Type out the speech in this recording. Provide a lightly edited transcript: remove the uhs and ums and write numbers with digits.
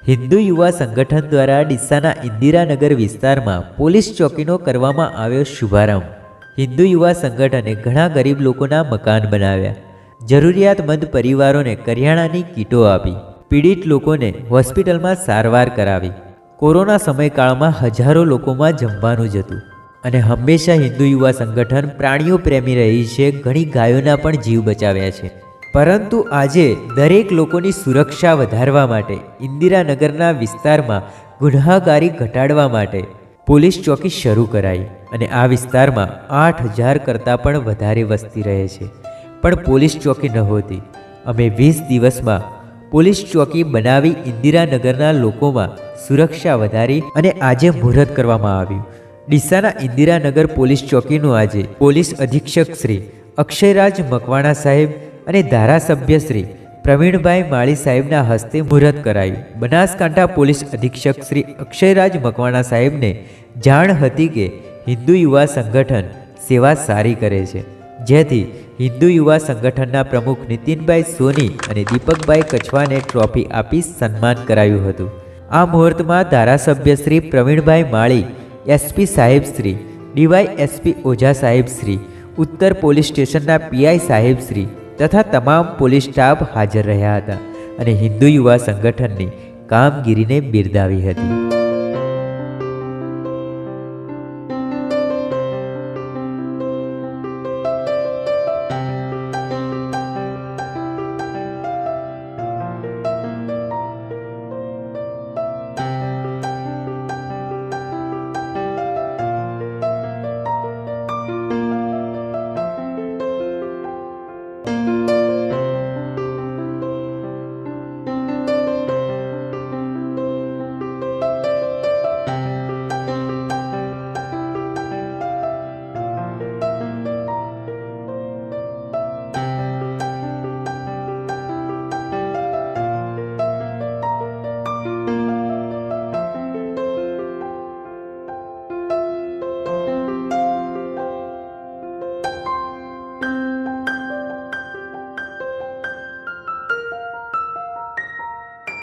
હિન્દુ યુવા સંગઠન દ્વારા ડીસાના ઇન્દિરાનગર વિસ્તારમાં પોલીસ ચોકીનો કરવામાં આવ્યો શુભારંભ। હિન્દુ યુવા સંગઠને ઘણા ગરીબ લોકોના મકાન બનાવ્યા, જરૂરિયાતમંદ પરિવારોને કરિયાણાની કીટો આપી, પીડિત લોકોને હોસ્પિટલમાં સારવાર કરાવી। કોરોના સમયકાળમાં હજારો લોકોમાં જમવાનું જતું અને હંમેશા હિન્દુ યુવા સંગઠન પ્રાણીઓ પ્રેમી રહી છે, ઘણી ગાયોના પણ જીવ બચાવ્યા છે। પરંતુ આજે દરેક લોકોની સુરક્ષા વધારવા માટે ઇન્દિરાનગરના વિસ્તારમાં ગુન્હાગારી ઘટાડવા માટે પોલીસ ચોકી શરૂ કરાઈ અને આ વિસ્તારમાં 8000 કરતાં પણ વધારે વસ્તી રહે છે, પણ પોલીસ ચોકી નહોતી। અમે 20 દિવસમાં પોલીસ ચોકી બનાવી ઇન્દિરાનગરના લોકોમાં સુરક્ષા વધારી અને આજે મુહૂર્ત કરવામાં આવ્યું। ડીસાના ઇન્દિરાનગર પોલીસ ચોકીનું આજે પોલીસ અધિક્ષક શ્રી અક્ષયરાજ મકવાણા સાહેબ અને ધારાસભ્ય શ્રી પ્રવીણભાઈ માળી સાહેબના હસ્તે મુહૂર્ત કરાયું। બનાસકાંઠા પોલીસ અધિક્ષક શ્રી અક્ષયરાજ મકવાણા સાહેબને જાણ હતી કે હિન્દુ યુવા સંગઠન સેવા સારી કરે છે, જેથી હિન્દુ યુવા સંગઠનના પ્રમુખ નીતિનભાઈ સોની અને દીપકભાઈ કછવાને ટ્રોફી આપી સન્માન કરાયું હતું। આ મુહૂર્તમાં ધારાસભ્ય શ્રી પ્રવીણભાઈ માળી, એસપી સાહેબ શ્રી, ડીવાયએસપી ઓઝા સાહેબ શ્રી, ઉત્તર પોલીસ સ્ટેશનના પીઆઈ સાહેબ શ્રી તથા તમામ પોલીસ સ્ટાફ હાજર રહ્યા હતા અને હિન્દુ યુવા સંગઠનની કામગીરીને બિરદાવી હતી।